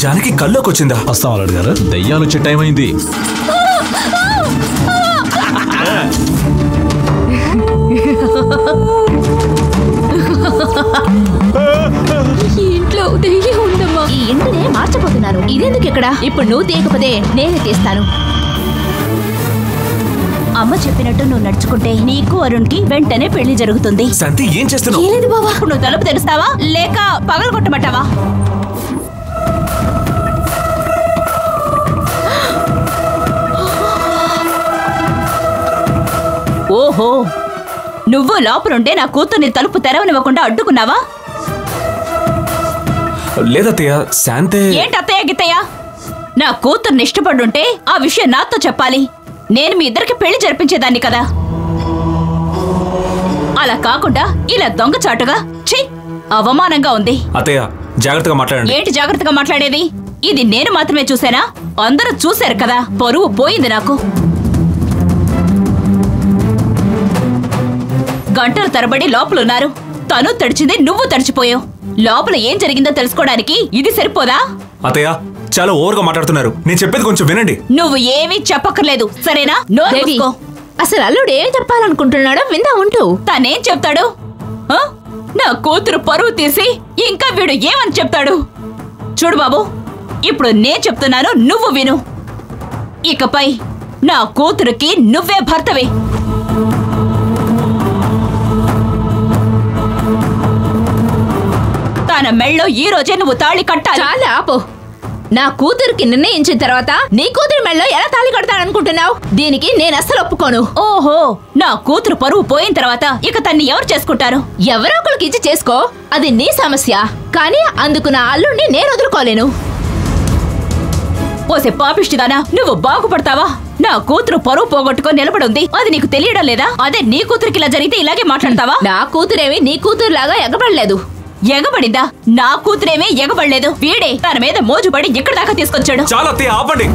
జానకి కల్లోకి వచ్చిందా? వస్తాం అల్లుడు గారు. దయ్యాలు వచ్చే టైం అయింది. ఇంట్లో దయ్యం ఉందమ్మా. ఈ ఇంటినే మార్చబోతున్నాను. ఇదెందుకు ఇక్కడ? ఇప్పుడు నువ్వు తీయకపోతే నేనే తీస్తాను. అమ్మ చెప్పినట్టు నువ్వు నడుచుకుంటే నీకు అరుణ్కి వెంటనే పెళ్లి జరుగుతుంది. శాంతి ఏం చేస్తున్నావు? లేదు బావా. ఇప్పుడు నువ్వు తలుపు తెరుస్తావా లేక పగలగొట్టమంటావా? ఓహో, నువ్వు లోపలుంటే నా కూతుర్ని తలుపు తెరవనివ్వకుండా అడ్డుకున్నావా? లేదత్తయ్య, శాంతే. ఏంటి అత్తయ్య గిత్తయ్య? నా కూతుర్ని ఇష్టపడుంటే ఆ విషయం నాతో చెప్పాలి. నేను మీ ఇద్దరికి పెళ్లి జరిపించేదాన్ని కదా. అలా కాకుండా ఇలా దొంగచాటుగా ఛీ, అవమానంగా ఉంది. అత్తయ్య జాగ్రత్తగా మాట్లాడండి. ఏంటి జాగ్రత్తగా మాట్లాడేది? ఇది నేను మాత్రమే చూసానా? అందరూ చూశారు కదా. పరువు పోయింది నాకు. గంటల తరబడి లోపలున్నారు. తను తడిచింది, నువ్వు తడిచిపోయావు. లోపల ఏం జరిగిందో తెలుసుకోవడానికి ఇది సరిపోదా? అత్తయ్య చాలా ఓవర్గా మాట్లాడుతున్నారు. నేను చెప్పేది కొంచెం వినండి. నువ్వు ఏమీ చెప్పక్కర్లేదు, సరేనా? నోరు మూసుకో. అసలు అల్లుడు ఏం చెప్పాలనుకుంటున్నాడో విందా ఉంటూ. తనేం చెప్తాడు? నా కూతురు పరువు తీసి ఇంకా వీడు ఏమని చెప్తాడు? చూడు బాబు, ఇప్పుడు నేను చెప్తున్నాను, నువ్వు విను. ఇకపై నా కూతురుకి నువ్వే భర్తవే. తన మెళ్ళో ఈ రోజే నువ్వు తాళి కట్టాలి. చాలా ఆపు. నా కూతురికి నిర్ణయించిన తర్వాత నీ కూతురి మెళ్ళో ఎలా తాళి కడతాననుకుంటున్నావు? దీనికి నేను అస్సలు ఒప్పుకోను. ఓహో, నా కూతురు పరువు పోయిన తర్వాత ఇక తన్ని ఎవరు చేసుకుంటారు? ఎవరో ఒకరికి ఇచ్చి చేసుకో, అది నీ సమస్య. కానీ అందుకు నా అల్లుడిని నేను వదులుకోలేను. ఓసే పాపిష్టిదానా, నువ్వు బాగుపడతావా? నా కూతురు పరువు పోగొట్టుకొని నిలబడుంది, అది నీకు తెలియడం లేదా? అదే నీ కూతురికి ఇలా జరిగితే ఇలాగే మాట్లాడతావా? నా కూతురేమి నీ కూతురులాగా ఎగబడలేదు. ఎగబడిందా? నా కూతురేమీ ఎగబడలేదు. వీడే తన మీద మోజుపడి ఇక్కడ దాకా తీసుకొచ్చాడు. చాలా అత్తయ్య ఆపండి.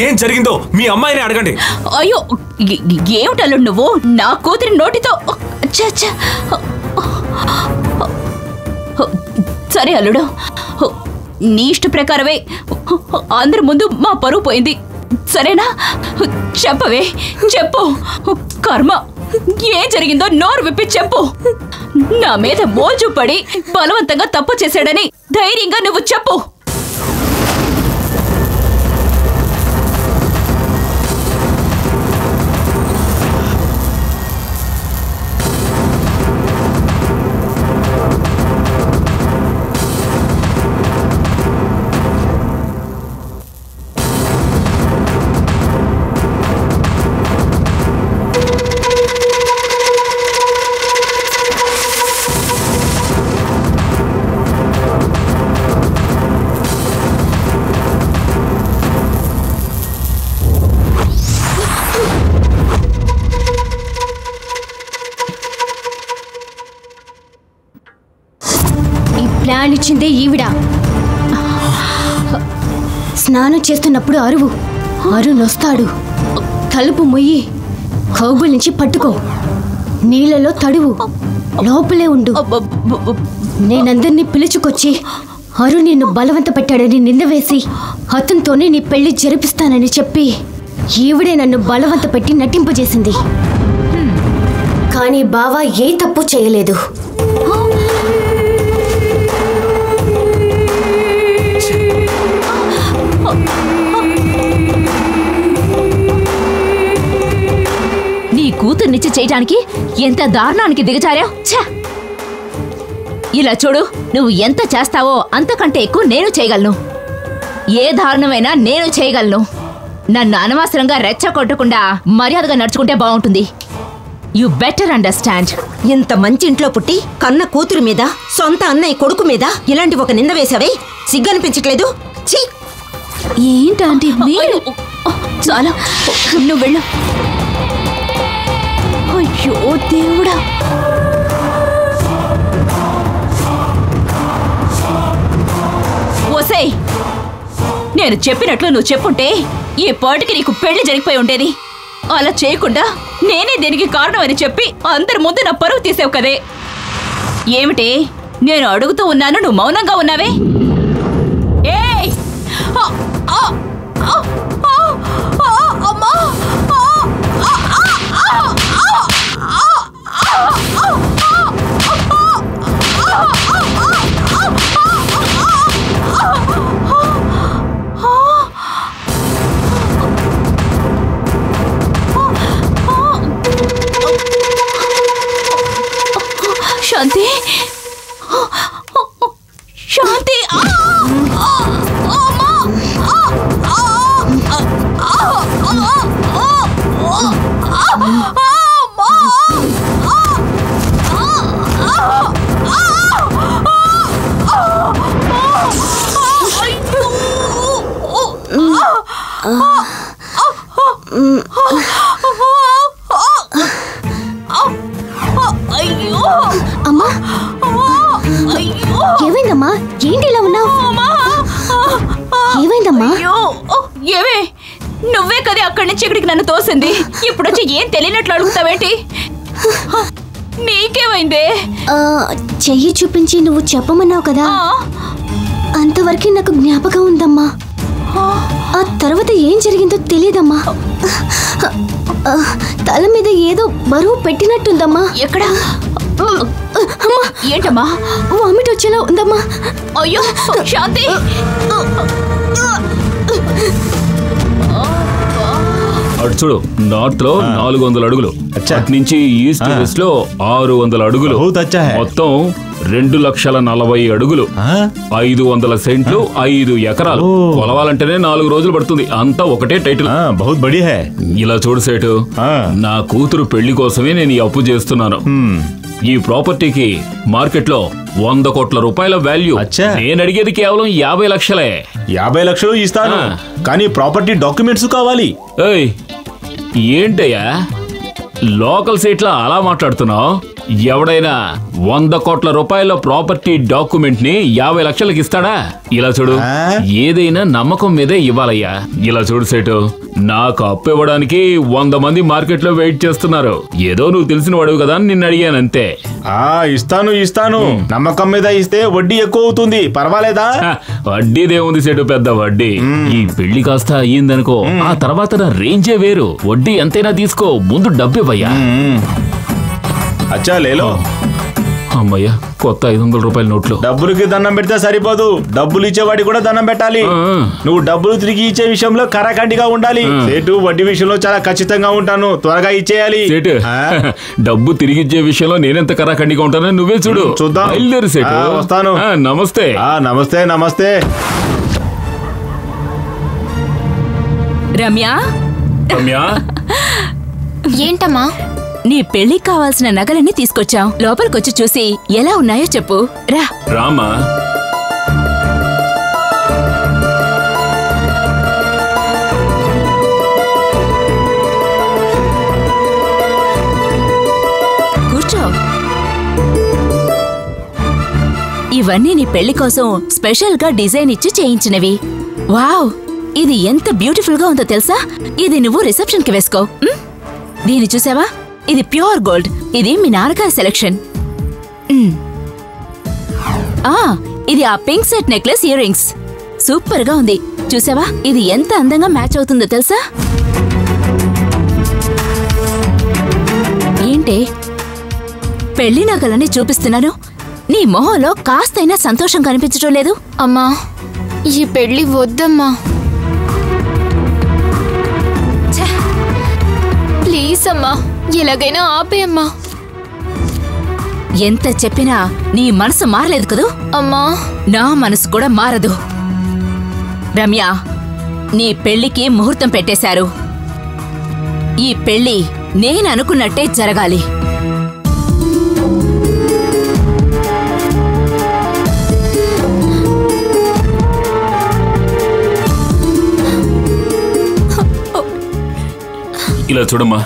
ఏం జరిగిందో మీ అమ్మాయిని అడగండి. అయ్యో, ఏమిటల్లు నువ్వు నా కూతురి నోటితో? సరే అల్లుడు, నీ ఇష్ట ప్రకారమే అందరి ముందు మా పరువు పోయింది, సరేనా? చెప్పవే, చెప్పు. కర్మ, ఏం జరిగిందో నోరు విప్పి చెప్పు. నా మీద మోజు పడి బలవంతంగా తప్పు చేశాడని ధైర్యంగా నువ్వు చెప్పు. ప్లాన్ ఇచ్చిందే ఈవిడ. స్నానం చేస్తున్నప్పుడు అరువు, అరుణ్ వస్తాడు. తలుపు మొయ్యి, కౌగుల నుంచి పట్టుకో, నీళ్ళలో తడువు, లోపలే ఉండు. నేనందరినీ పిలుచుకొచ్చి అరుణ్ నిన్ను బలవంత పెట్టాడని నింద వేసి అతనితోనే నీ పెళ్లి జరిపిస్తానని చెప్పి ఈవిడే నన్ను బలవంత పెట్టి నటింపజేసింది. కానీ బావ ఏ తప్పు చేయలేదు. నీ కూతుర్నిచ్చి చేయటానికి ఎంత దారుణానికి దిగజారావు. ఇలా చూడు, నువ్వు ఎంత చేస్తావో అంతకంటే ఎక్కువ నేను చేయగలను. ఏ దారుణమైనా నేను చేయగలను. నన్ను అనవసరంగా రెచ్చగొట్టకుండా మర్యాదగా నడుచుకుంటే బాగుంటుంది. You better understand. ఇంత మంచి ఇంట్లో పుట్టి కన్న కూతురు మీద, సొంత అన్నయ్య కొడుకు మీద ఇలాంటి ఒక నింద వేసావే, సిగ్గనిపించట్లేదు? ఏంటంటే మీరు? చాలా, నువ్వు వెళ్ళు. అయ్యో దేవుడా, ఓసే, నేను చెప్పినట్లు నువ్వు చెప్పుంటే ఈ పాటికి నీకు పెళ్లి జరిగిపోయి ఉండేది. అలా చేయకుండా నేనే దీనికి కారణమని చెప్పి అందరి ముందు నా పరువు తీసావు కదే. ఏమిటి నేను అడుగుతూ ఉన్నాను, నువ్వు మౌనంగా ఉన్నావే? కదే అక్కడి నుంచి ఇక్కడికి నన్ను తోసింది. ఇప్పుడు వచ్చి ఏం తెలియనట్లు అడుగుతావేంటి? నీకేమైందే? చెయ్యి చూపించి నువ్వు చెప్పమన్నావు కదా, అంతవరకే నాకు జ్ఞాపకం ఉందమ్మా. ఆ తర్వాత ఏం జరిగిందో తెలియదమ్మా. తల మీద ఏదో బరువు పెట్టినట్టుందమ్మా. ఎక్కడ? ఏంటమ్మా? వామిట్ వచ్చేలా ఉందమ్మా. అయ్యో శాంతి, అటు చూడు, నార్త్ లో 400 అడుగులు, అటు నుంచి ఈస్ట్ వెస్ట్ లో 600 అడుగులు, మొత్తం 2,40,000 అడుగులు, 500 సెంట్లు, 5 ఎకరాలు. కొలవాలంటేనే 4 రోజులు పడుతుంది. అంతా ఒకటే టైటిల్. బహుత్ బడి హై. ఇలా చూడు సేటు, నా కూతురు పెళ్లి కోసమే నేను ఈ అప్పు చేస్తున్నాను. ఈ ప్రాపర్టీకి మార్కెట్ లో 100 కోట్ల రూపాయల వాల్యూ. నేను అడిగేది కేవలం 50 లక్షలే. 50 లక్షలు ఇస్తాను, కానీ ప్రాపర్టీ డాక్యుమెంట్స్ కావాలి. ఏయ్, ఏంటయ్యా లోకల్ సైట్లా అలా మాట్లాడుతున్నావు? ఎవడైనా 100 కోట్ల రూపాయల ప్రాపర్టీ డాక్యుమెంట్ ని 50 లక్షలకి ఇస్తాడా? ఇలా చూడు, ఏదైనా నమ్మకం మీదే ఇవ్వాలయ్యా. ఇలా చూడు సేటు, నాకు అప్పు ఇవ్వడానికి 100 మంది మార్కెట్ లో వెయిట్ చేస్తున్నారు. ఏదో నువ్వు తెలిసిన వాడు కదా అని నిన్ను అడిగాను అంతే. ఇస్తాను. నమ్మకం మీద ఇస్తే వడ్డీ ఎక్కువ అవుతుంది, పర్వాలేదా? వడ్డీదేముంది సేటు, పెద్ద వడ్డీ. ఈ పెళ్లి కాస్త అయ్యిందనుకో, ఆ తర్వాత నా రేంజే వేరు. వడ్డీ ఎంతైనా తీసుకో, ముందు డబ్బు ఇవ్వయ్యా. అచ్చా లేలో. అమ్మయ్యా, కొత్త 500 రూపాయల నోట్లు. డబ్బులకి దండం పెడితే సరిపోదు, డబ్బులు ఇచ్చేవాడి కూడా దండం పెట్టాలి. నువ్వు డబ్బులు తిరిగి ఇచ్చే విషయంలో కరాఖండిగా ఉండాలి. సేటు, వడ్డీ విషయంలో చాలా ఖచ్చితంగా ఉంటాను, త్వరగా ఇచ్చేయాలి. సేటు, డబ్బు తిరిగి ఇచ్చే విషయంలో నేనెంత కరాఖండిగా ఉంటానో నువ్వే చూడు. చూద్దాం. బయలుదేరు సేటు. వస్తాను. నమస్తే. నమస్తే. రమ్య, ఏంటమ్మా? నీ పెళ్లికి కావాల్సిన నగలన్నీ తీసుకొచ్చాం. లోపలికొచ్చి చూసి ఎలా ఉన్నాయో చెప్పు. రా. రామా. కూర్చో. ఇవన్నీ నీ పెళ్లి కోసం స్పెషల్ గా డిజైన్ ఇచ్చి చేయించినవి. వావ్, ఇది ఎంత బ్యూటిఫుల్ గా ఉందో తెలుసా? ఇది నువ్వు రిసెప్షన్ కి వేసుకో. దీన్ని చూసావా? ఇది ప్యూర్ గోల్డ్. ఇది మీ నాన్నగారి సెలెక్షన్. ఇది ఆ pink set necklace ear rings. Super గా ఉంది. చూసావా? ఇది ఎంత అందంగా మ్యాచ్ అవుతుందో తెలుసా? ఏంటి పెళ్లి నగలని చూపిస్తున్నాను, నీ మొహంలో కాస్తైనా సంతోషం కనిపించడం లేదు? అమ్మా, ఈ పెళ్లి వద్దమ్మా. ప్లీజ్ అమ్మా, ఎలాగైనా ఆపేయమ్మా. ఎంత చెప్పినా నీ మనసు మారలేదు కదూ? అమ్మా, నా మనసు కూడా మారదు. రమ్య, నీ పెళ్లికి ముహూర్తం పెట్టేశారు. ఈ పెళ్లి నేను అనుకున్నట్టే జరగాలి. ఇలా చూడమ్మా,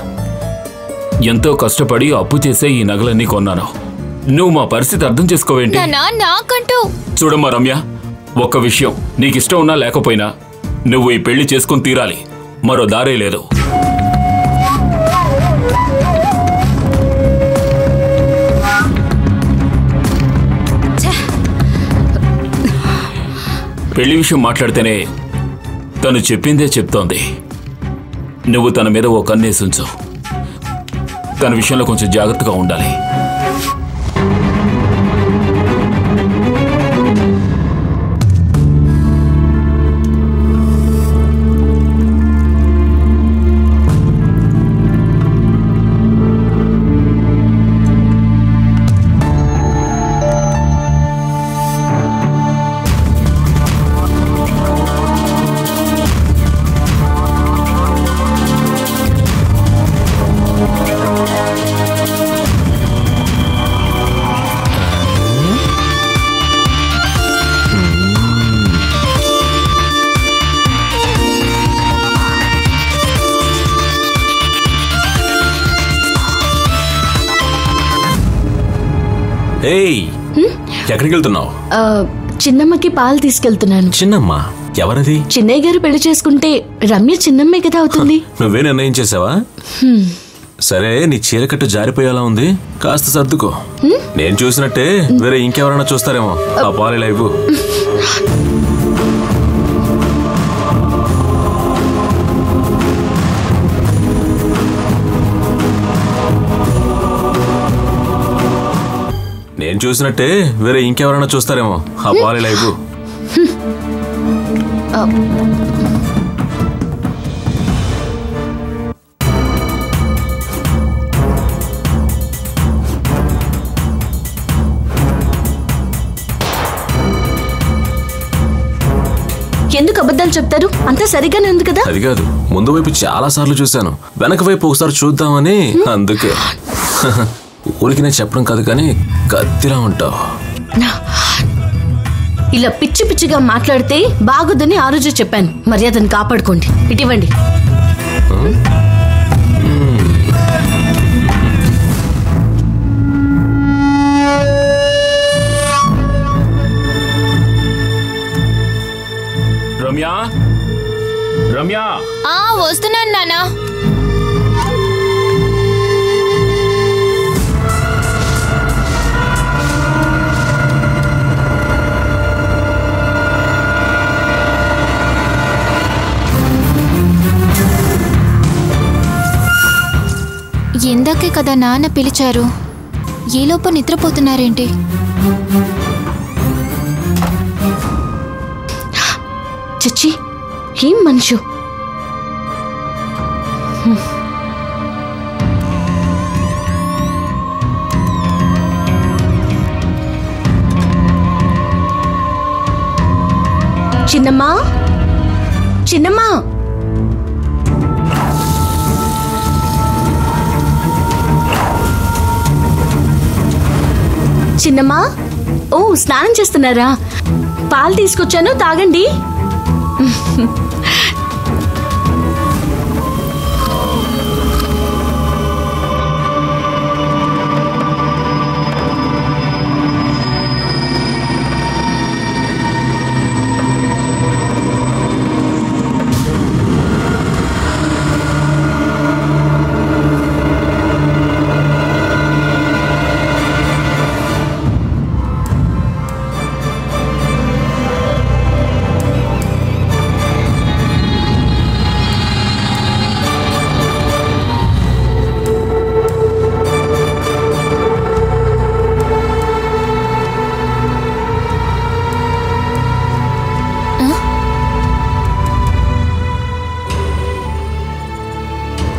ఎంతో కష్టపడి అప్పు చేసే ఈ నగలన్నీ కొన్నాను. నువ్వు మా పరిస్థితి అర్థం చేసుకోవేంటి? నాకంటూ చూడమ్మా రమ్య, ఒక్క విషయం, నీకిష్టం ఉన్నా లేకపోయినా నువ్వు ఈ పెళ్లి చేసుకుని తీరాలి. మరో దారే లేదు. పెళ్లి విషయం మాట్లాడితేనే తను చెప్పిందే చెప్తోంది. నువ్వు తన మీద ఓ కన్నేసి ఉంచు. తన విషయంలో కొంచెం జాగ్రత్తగా ఉండాలి. ఏయ్, ఎక్కడికి వెళ్తున్నావు? చిన్నమ్మకి పాలు తీసుకెళ్తున్నాను. చిన్నమ్మ ఎవరది? చిన్నయ్య గారు పెళ్లి చేసుకుంటే రమ్య చిన్నమ్మే కదా అవుతుంది. నువ్వే నిర్ణయం చేసావా? సరే, నీ చీరకట్టు జారిపోయేలా ఉంది, కాస్త సర్దుకో. నేను చూసినట్టే వేరే ఇంకెవరైనా చూస్తారేమో. ఆ పాలి లైవ్ నేను చూసినట్టే వేరే ఇంకెవరైనా చూస్తారేమో. ఆ పాలి లైవ్ ఎందుకు అబద్ధాలు చెప్తారు? అంతా సరిగానే ఉంది కదా. అది కాదు, ముందు వైపు చాలా సార్లు చూశాను, వెనక వైపు ఒకసారి చూద్దామని. అందుకే ఊరికి నేను చెప్పడం కాదు, కానీ కత్తిలా ఉంటావు. ఇలా పిచ్చి పిచ్చిగా మాట్లాడితే బాగోదని ఆ రోజు చెప్పాను. మర్యాదను కాపాడుకోండి. ఇటివ్వండి. రమ్య, రమ్య, వస్తున్నాను నానా. ఇందాకే కదా నాన్న పిలిచారు, ఈలోపు నిద్రపోతున్నారేంటి? చచ్చి, ఏం మనిషి. చిన్నమ్మా, చిన్నమ్మా, చిన్నమ్మా. ఓ, స్నానం చేస్తున్నారా? పాలు తీసుకొచ్చాను, తాగండి.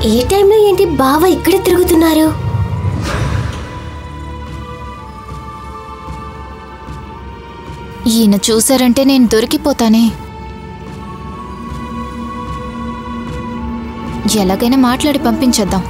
ఏ టైంలో ఏంటి బావ ఇక్కడ తిరుగుతున్నారు? ఈయన చూసారంటే నేను దొరికిపోతానే. ఎలాగైనా మాట్లాడి పంపించేద్దాం.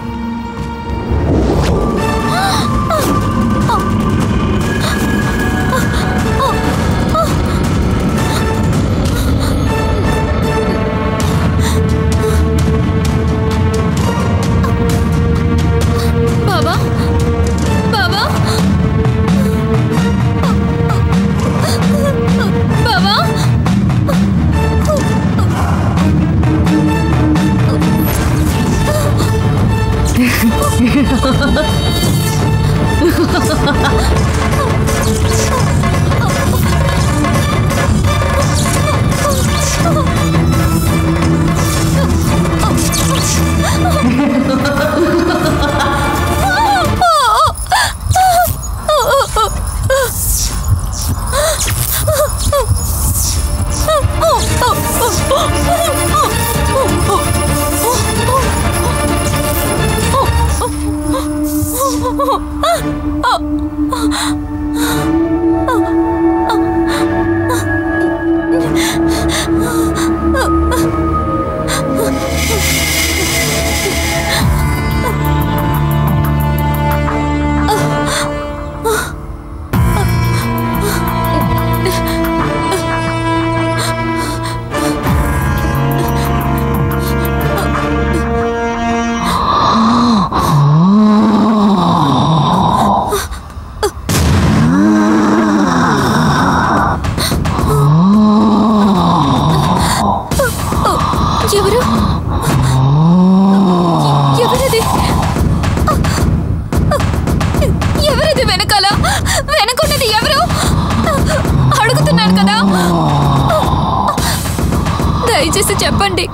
దయచేసి చెప్పండి.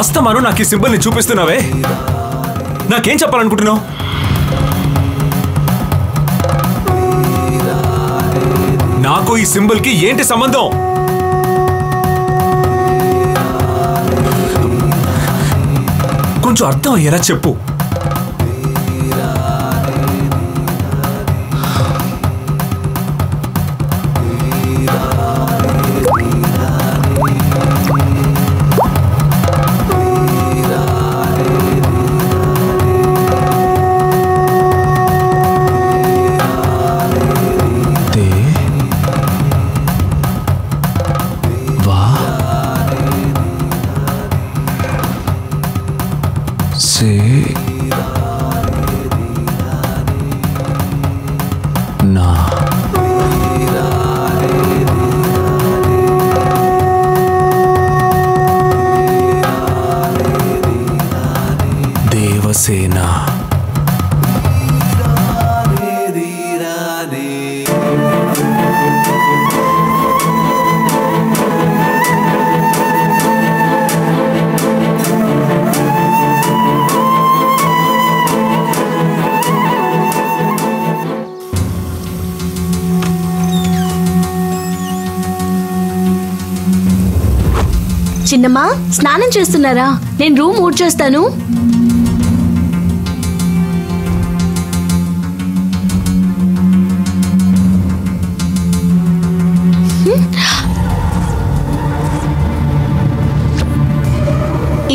అస్తమాను నాకు ఈ సింబల్ ని చూపిస్తున్నావే, నాకేం చెప్పాలనుకుంటున్నావు? నాకు ఈ సింబల్ కి ఏంటి సంబంధం? కొంచెం అర్థం అయ్యేలా చెప్పు. దేవసేన. చిన్నమ్మా, స్నానం చేస్తున్నారా? నేను రూమ్ ఊడ్చేస్తాను.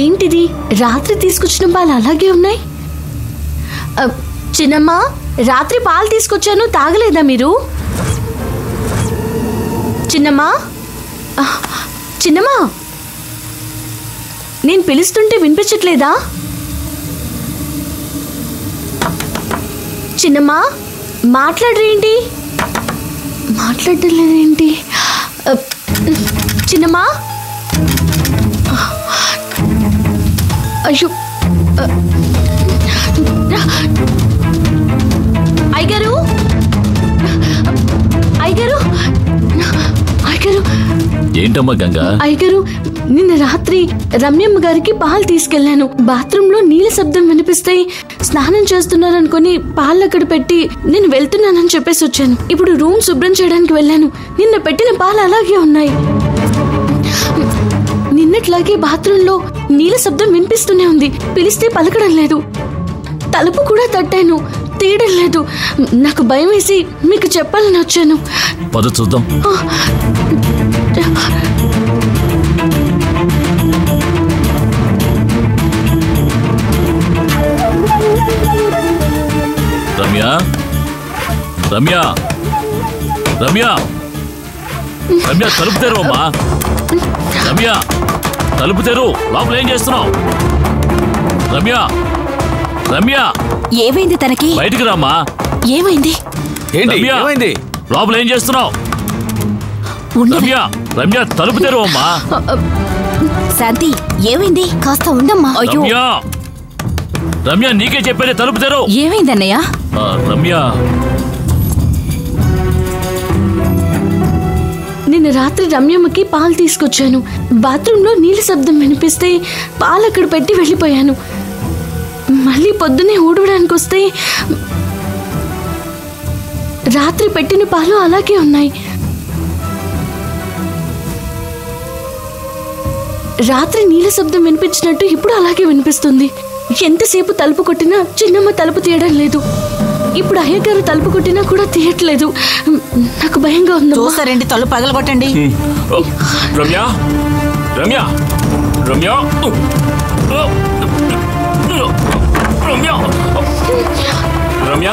ఏంటిది, రాత్రి తీసుకొచ్చిన పాలు అలాగే ఉన్నాయి? చిన్నమ్మా, రాత్రి పాలు తీసుకొచ్చాను, తాగలేదా మీరు? చిన్నమ్మా, చిన్నమ్మా, నేను పిలుస్తుంటే వినిపించట్లేదా? చిన్నమ్మా, మాట్లాడరేంటి? మాట్లాడటం లేదేంటి? చిన్నమ్మా, అయ్యో, అయ్యగారు, అయ్యగారు, అయ్యగారు. ఏంటమ్మా గంగా? అయ్యగారు, నిన్న రాత్రి రమ్యమ్మ గారికి పాలు తీసుకెళ్లాను. బాత్రూమ్ లో నీళ్ళ శబ్దం వినిపిస్తాయి, స్నానం చేస్తున్నారనుకుని పాలు అక్కడ పెట్టి నేను వెళ్తున్నానని చెప్పేసి వచ్చాను. ఇప్పుడు రూమ్ శుభ్రం చేయడానికి వెళ్ళాను. నిన్న పెట్టిన పాలు అలాగే ఉన్నాయి. నిన్నట్లాగే బాత్రూమ్ లో నీళ్ళ శబ్దం వినిపిస్తూనే ఉంది. పిలిస్తే పలకడం లేదు. తలుపు కూడా తట్టాను, తీయడం లేదు. నాకు భయం వేసి మీకు చెప్పాలని వచ్చాను. పద చూద్దాం. రమ్య, రమ్య, రమ్య, రమ్య, తలుపు తెరవమ్మా. రమ్య, తలుపు తెరు. లోపల ఏం చేస్తున్నావు? రమ్య, రమ్య, ఏమైంది తనకి? బయటికి రామ్మా. ఏమైంది? ఏంటి రమ్య, ఏమైంది? లోపల ఏం చేస్తున్నావు? రమ్య, రమ్య, తలుపు తెరు అమ్మా. శాంతి, ఏమైంది? కాస్త ఉండమ్మా. అయ్యో, రమ్య, రమ్య, నీకే చెప్పేది, తలుపు తెరు. ఏమైందన్నయ్య? రమ్య, నిన్న రాత్రి రమ్యమ్మకి పాలు తీసుకొచ్చాను. బాత్రూంలో నీళ్ళ శబ్దం వినిపిస్తే పాలు అక్కడ పెట్టి వెళ్ళిపోయాను. మళ్ళీ పొద్దున్నే ఊడవడానికి వస్తే రాత్రి పెట్టిన పాలు అలాగే ఉన్నాయి. రాత్రి నీళ్ళ శబ్దం వినిపించినట్టు ఇప్పుడు అలాగే వినిపిస్తుంది. ఎంతసేపు తలుపు కొట్టినా చిన్నమ్మ తలుపు తీయడం లేదు. ఇప్పుడు అయ్యగారు తలుపు కొట్టినా కూడా తీయట్లేదు. నాకు భయంగా ఉంది. చూసారండి, తలుపు పగలగొట్టండి. రమ్య, రమ్య, రమ్య, రమ్య, రమ్య,